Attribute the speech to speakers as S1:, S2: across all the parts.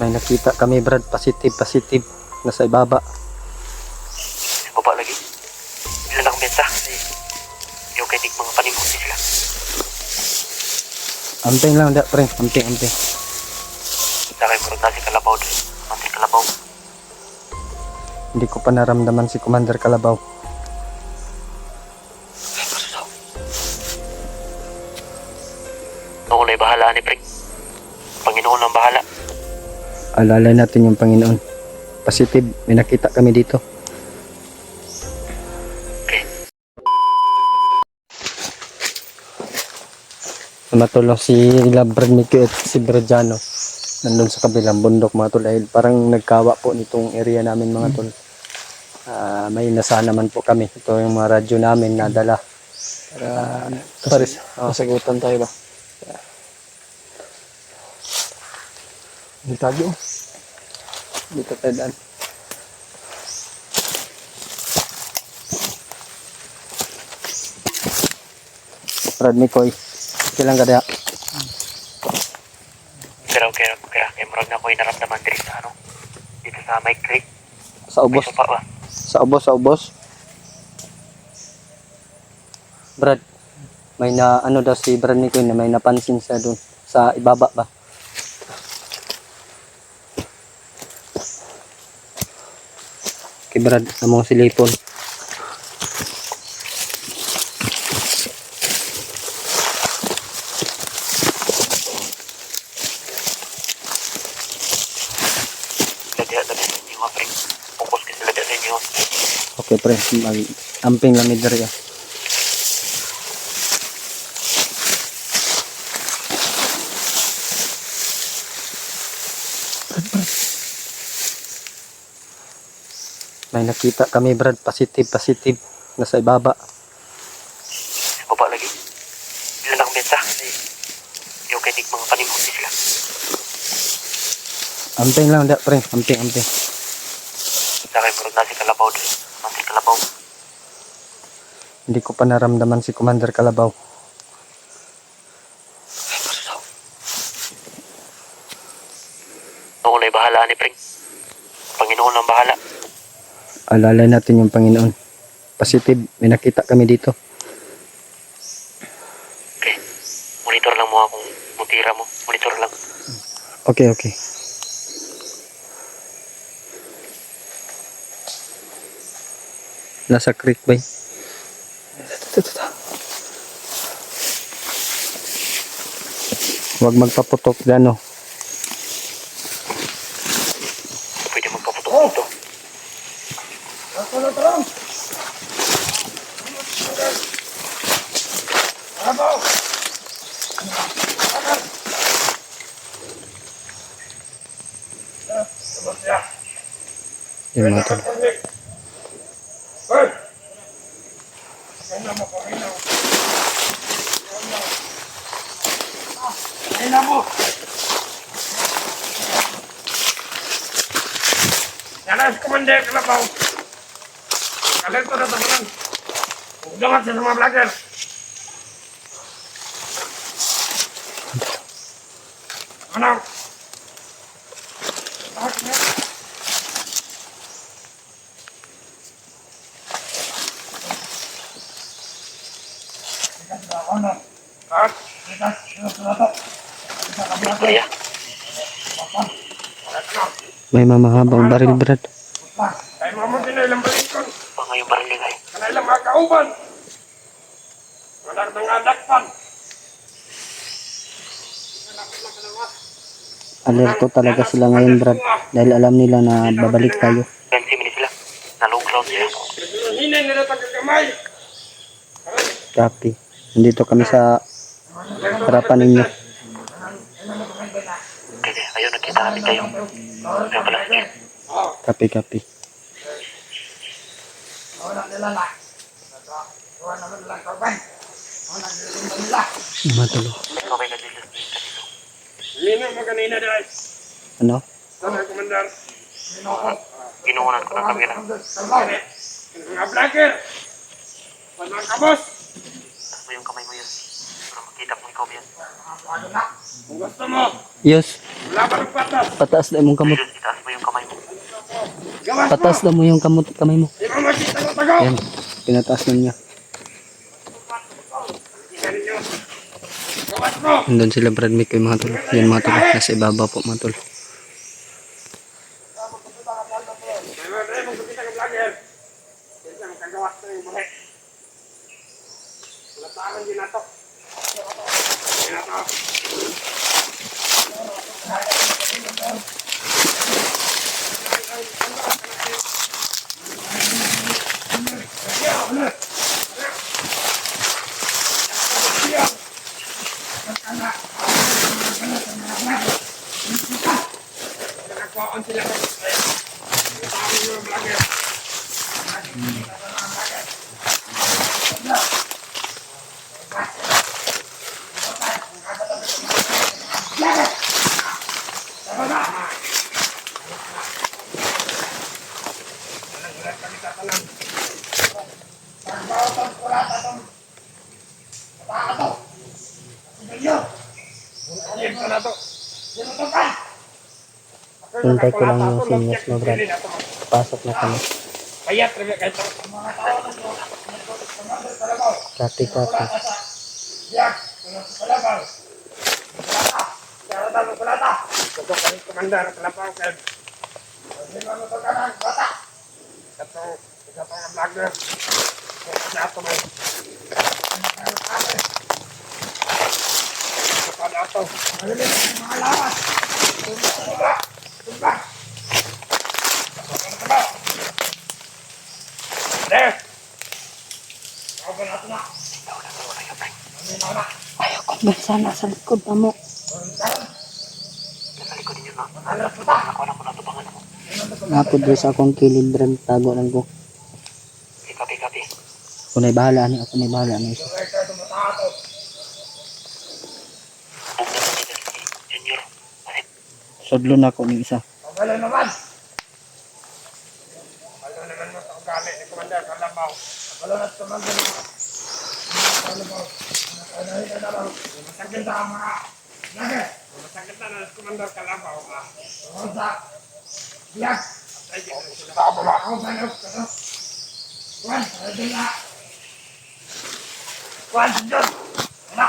S1: May nakita kami Brad, positive nasa ibaba.
S2: Baba lagi. Ilan ang benta? Yung kay Nick mga panimuti sila.
S1: Amping lang da pre, amping.
S2: Sakay murag na si Kalabaw doon. Mantri Kalabaw.
S1: Hindi ko pa naramdaman si Commander Kalabaw.
S2: Noong ulay bahala ni Pre. Panginoon ang bahala.
S1: Alalay natin yung Panginoon. Positive, may nakita kami dito.
S2: Okay.
S1: Matulong si Labrad Miki at si Bradiano. Nandun sa kabilang bundok mga tol. Dahil parang nagkawa po nitong area namin mga tol. May nasa naman po kami. Ito yung mga radyo namin nadala.
S3: Kasagutan tayo ba? Hindi tayo.
S1: Dito tayo daan. Brad Mikoy. Kilang ka daya.
S2: Kaya murag na ako'y naramdaman diri sa ano. Dito sa May Creek.
S1: Sa
S2: May
S1: ubos.
S2: sopa ba?
S1: Sa ubos. Brad, may na ano daw si Brad Mikoy na may napansin siya dun sa ibaba ba? Kay Brad, namang silipon.
S2: Ladiha na din yung mga Pre. Focus ka sila sa inyo.
S1: Okay pre, amping lang ni Daria. May nakita kami Brad, positive nasa ibaba.
S2: Baba lagi. Ilan ang benta? Yung kay Nick mga panimuti sila.
S1: Amping lang da pre, amping.
S2: Sakay murag na si Kalabaw doon. Mantri Kalabaw.
S1: Hindi ko pa naramdaman si Commander Kalabaw.
S2: Noong ulay bahala ni Pre. Panginoon ang bahala.
S1: Alalay natin yung Panginoon. Positive, may nakita kami dito.
S2: Okay. Monitor lang mo akong mutira mo. Monitor lang.
S1: Okay. Nasa creek ba? Huwag magpaputok dyan, no?
S2: Pwede magpaputok dito.
S1: Yung mga tol.
S4: Yalas Commander Kalabaw. Kalian itu datang kan? Jangan sama belajar. Anak.
S2: Kuya.
S1: May mamahabang baril, Brad.
S4: Ay mama kinailang balikon.
S2: Mga yung bariligay.
S4: Kanailang mga kauban. Managdang-adakpan.
S1: Alerto talaga sila ngayon, Brad. Dahil alam nila na babalik tayo.
S2: 20 minutes sila. Nalong ground sila.
S4: Hinay nila tagagamay.
S1: Copy. Nandito kami sa harapan ninyo.
S2: Okay, ayun nakita namin kayo. Kaya pala sige.
S1: Copy. Matulo.
S2: Okay na dito.
S4: Lino mo kanina dahil.
S1: Ano?
S4: Sana Commander.
S2: Kinuunan ko ng kamera.
S4: Mga vlogger. Mga kabos.
S2: Tapos mo yung kamay mo yun. Para makita kung ikaw yan.
S4: Kung gusto mo.
S1: Yes.
S4: Wala ka ng patas.
S1: Pataas na imong kamot.
S2: Idol, itaas mo yung kamay mo.
S4: Gawas mo.
S1: Pataas na mo yung kamay mo.
S4: Di mo makita ng tago.
S1: Ayan, pinataas na niya.
S4: Tingnan ninyo. Gawas mo.
S1: Nandun sila Brad Mick yung mga tol. Yan mga tol, nasa ibaba po mga tol.
S4: Ay, magkakita ka vlogger. Kaya magkagawas na yung buhay. Wala taman din nato. Din nato. Nagkakuhaan sila. Tawag yung vlogger.
S1: Hintay ko lang yung seniors mo Brad. Pasok na kami.
S4: Payat rin kahit
S1: Kati.
S4: yak, kalabaw. Kaya tayo kulata. Ito kami komandar kalabaw kay. Hindi mo to kanang bata. Ito ang vlogger. Sa ato mo. Pada ato. Mga lawas. Tumba. Deh. Ako na ito na.
S3: Ayaw ko ba sana sa likod na mo?
S2: Nasa likod ninyo na. Ako na mo na tubangan mo.
S1: Napod doon sa akong kilid Brad. Tago lang ko.
S2: Kapi.
S1: Ako na'y bahala ni. Ako na'y bahala ni.
S2: Junior.
S1: Sodlo na ako ng isa.
S4: Pagalo naman. Pagalo naman mo sa ugali ni Commander Kalabaw. Pagalo na sa mga Kalabaw. Masakit na ang mga lagi. Masakit na ng Commander Kalabaw. Sa biyak. Sa baba ako sa loob. Juan, sarado na. Juan, sundot. Wala.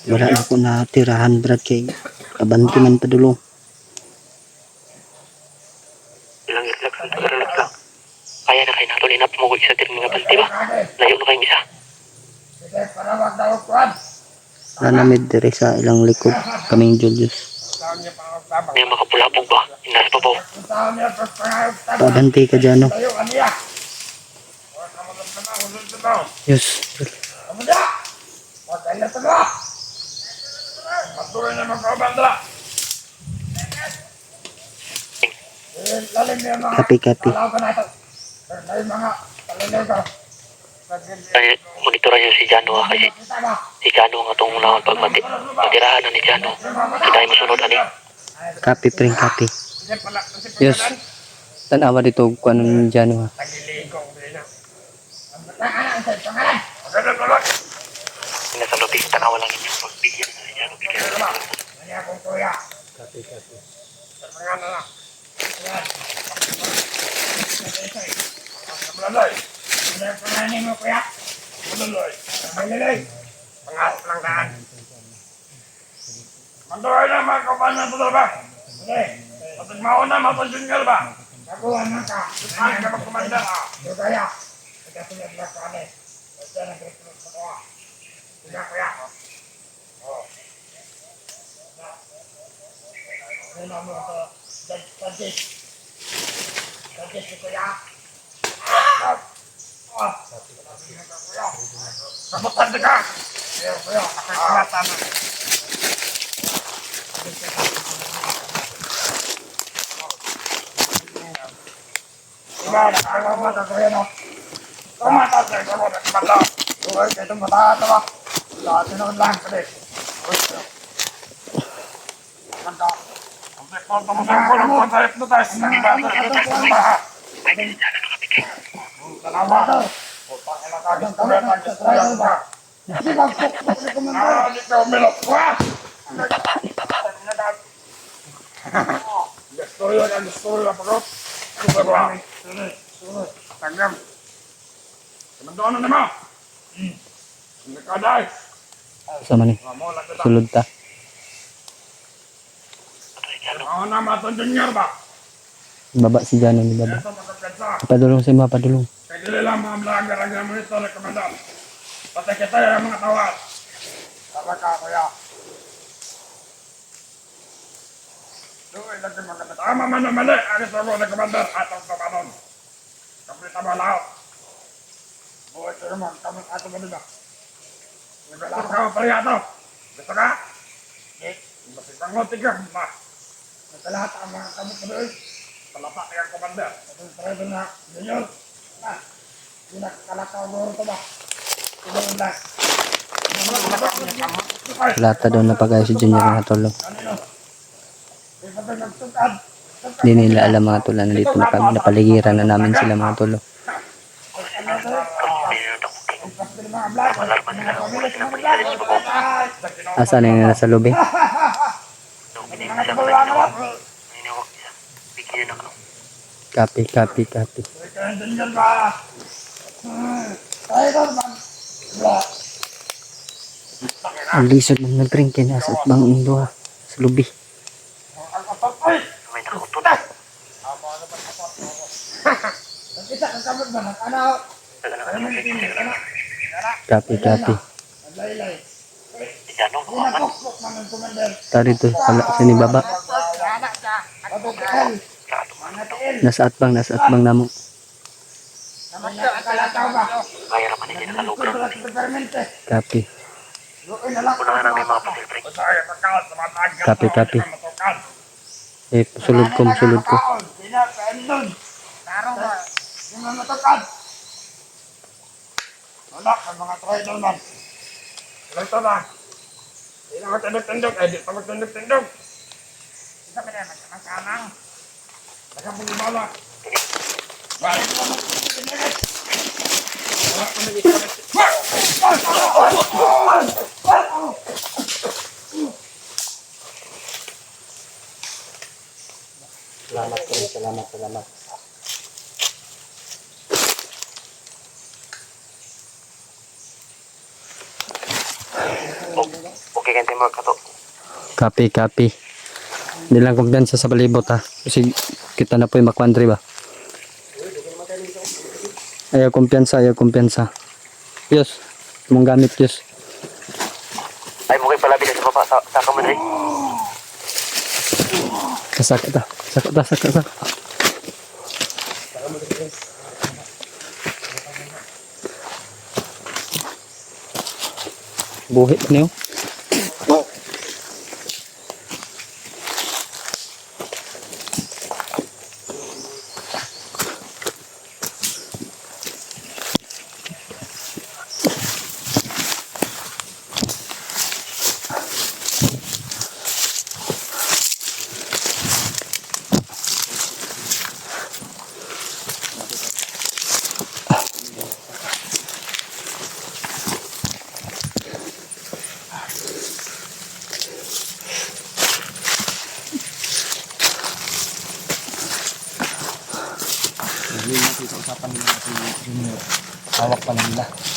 S1: Wala na ako na tirahan Brad kay kabanti man padulong.
S2: Ilang relax lang. Kaya na kayo natulin na pumugod sa tiring mga banti ba? Layo na kayong isa.
S4: Sige, para wag daw Juan.
S1: Wala na mid dire sa ilang likod. Kaming Julius.
S4: Tawag niya pa ang tabang.
S2: May makapulapog ba? Inas pa po.
S4: Tawag niya pa pangayog tabang.
S1: Pabanti ka dyan no.
S4: Tayo, aniya. Huwag ka magandang hulog sa tao.
S1: Yes.
S4: Kamu dia. Huwag kayo na taga. Patuloy na magkabandra. Lalim niya mga
S1: Kapi.
S4: alaw ka na ito. Dahil mga talalaw ka.
S2: Ay, monitoran niyo si Jano ha, kasi
S4: Kita ba?
S2: si Jano nga itong unahon pagmatirahan na ni Jano. Kita yung masunod ani.
S1: Kapi pring kapi.
S4: Sige pala. Kasi
S1: Yes.
S4: pagkalan.
S1: Tanawa dito kung anong dyan ha.
S4: Tagiligo. Ang pangalan sa pangalan. Magandang kalot.
S2: Nasa lobby, tanawa lang inyo. Bigyan na si Jano. Bigyan na
S4: Ano ba?
S2: si Jano.
S4: Ano akong kuya? Sa pangalan na. Yan. Malaloy. Ano yung pangalan mo kuya? Malaloy. Malaloy. Pangalan lang daan. Mandoy na mga kapanan po ba? Sige. Patag mauna, mapasyungal ba? Kakuha na ka. Ay, ka magkumanda ka. Dugaya. Pagkatuloy na ka kami. Basta na kritulog sa kuha. Sige kuya. Oo. Ano mo sa Tajik? Tajik si kuya. Kamutan ka! Kuya, nakakilata na. Diba, nakakilata kuya no? Kumata sa ikaw mo, nakibala. Uy, kayo itong matata ba? Lahat sinunod lang ka din. Ganda. Ang tekpon, tamusang ko ng kontarit na tayo. Nakibata ka ito sa baha.
S2: Ay, si Jano nakapigay.
S4: Salamat. Utang ina ka, gusto rin ang gusto rin ka. Di ba, pukpuk ni Commander? Di ka umilok. Wah!
S3: Ni Papa.
S4: Gusto yun, ang gusto yun, bro. Sunod, sunod. Tagam. Commander, ano naman? Hindi ka dahil.
S1: Sama ni.
S4: Mo lang kita.
S1: Sulod ta.
S4: Ako na matong junior ba?
S1: Baba si Jano ni baba.
S4: Ito magkakansa.
S1: Padulong si Ma, padulong.
S4: Kaya dili lang mga blaga-raga mo ito na Commander. Patay kita yung mga tawad. Tama ka, kuya. Doon, lagi mga tama man na mali. Ang ito mo na Commander. Atong tumanon. Kaplita mo lahat. Buhay ito naman. Kamang ato mo nila. Nagalakas ka mo pariya ito. Gusto ka? Basig kang ngotig ka. Nagalahat ang mga kamot mo doon. Palapa kayang Commander. Itong tredo na junior. Hindi nakakalakaw mo ito ba? Ito lang.
S1: Lata daw na pagaya si Junior mga tol.
S4: Kanino? Di ba tayo nagtugad?
S1: Hindi nila alam mga tol na dito na kami. Napaligiran na namin sila mga tol. Asa na yung nasa lobby? Copy.
S4: Junior ba? Tayo naman.
S1: Ang lisod ng nag-drinkin asa at bang indo ha. Sa lobby.
S4: Ang kapatay.
S2: May nakutunan.
S4: Nakita kang kamot ba? Nakanaw.
S1: Copy.
S4: Ang laylay.
S2: Jano,
S4: Hindi na pukpuk man ang Commander.
S1: Tari to pala sa ni baba.
S4: Patutukan. Mga tiil.
S1: Nasa atbang namo.
S4: Namanya kalataw ba?
S2: kaya naman hindi nakalugar.
S4: Ito lang sa permente.
S1: Copy.
S4: Luoy na lang.
S2: Unahan namin mga pasilpring.
S4: Usaya pagkaon sa mga taga.
S1: Copy.
S4: Matukan.
S1: Sulod ko.
S4: Sina, kaendon. Tarong ba? Di mo matukan. Wala, ang mga traidor man. Ilang ito na. Di na magtindog-tindog. Di pa magtindog-tindog. Isa pa rin, magkamang. Nagkabulimala. Balik mo magtindog-tindog. Wala ko nag-isip.
S1: Salamat.
S2: Okay kan timur kato.
S1: Copy. Hindi lang kumpiyansa sa palibot ha. Kasi kita na po yung makwandri ba. Ayaw kumpiyansa. Yus, mong gamit Yus.
S2: Ay mungkin pala bila sa baba sa kamera.
S1: Saka ta. Buhit niyo.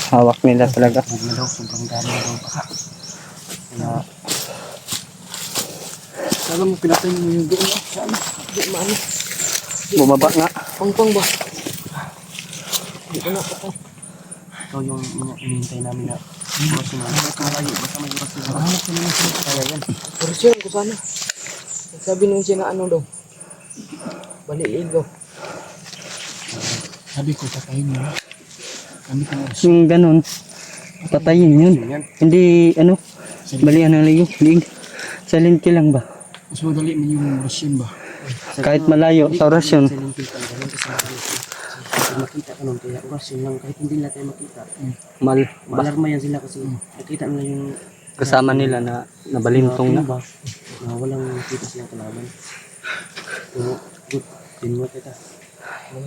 S1: Hawak nila talaga.
S3: Sabi mo, pinatay mo yung doon. Saan? Di maano.
S1: Bumaba nga.
S3: Pangpang ba? Di ko na ako.
S2: Ikaw yung inintay namin na oras na. Basta malayo, basta may oras na.
S3: Hanap ko naman siya. Kaya yan. Pero siya, ko sana. Sabi nung siya na ano daw. Baliin daw. Sabi ko, patayin mo. Kami ka na.
S1: Yung ganun, patayin yun. Hindi, balian ng liig. Silent kill lang ba?
S3: Mas madali man yung orasyon ba?
S1: Kahit malayo sa orasyon.
S2: Silent kill talaga lang kasi makita ka nun, kaya orasyon lang kahit hindi nila tayo makita. Malarma yan sila kasi nakita nila yung
S1: Kasama nila na nabalintong na.
S2: ba? Na walang nakita silang kalaban. So, good. Teamwork kita.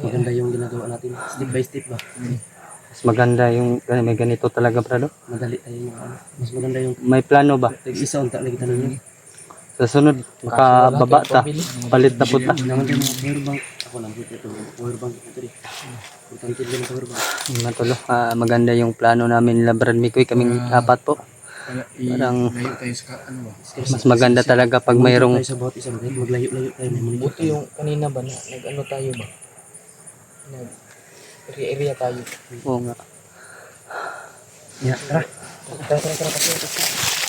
S2: Maganda yung ginagawa natin. Step by step ba?
S1: Mas maganda yung may ganito talaga brado.
S2: Madali tayo yung ano. Mas maganda yung
S1: May plano ba?
S2: isa unta lagi tanong niyo.
S1: Sa sunod, makababa ta. Palit na puta.
S2: Naman tayo mga power bank. Ako lang dito ito. Power bank ito rin. Importante din ang power bank.
S1: Mga tol, maganda yung plano namin nila Brad Mikoy. Kaming apat po. Parang
S3: Layo tayo sa ano ba?
S1: mas maganda talaga pag mayroong
S2: Tayo sa bawat isang rin. Maglayo-layo tayo. May monitor.
S3: Buti yung kanina ba na nag-ano tayo ba? Nag area tayo.
S1: Oo nga.
S2: Yeah, tara.
S3: Tara, kasi.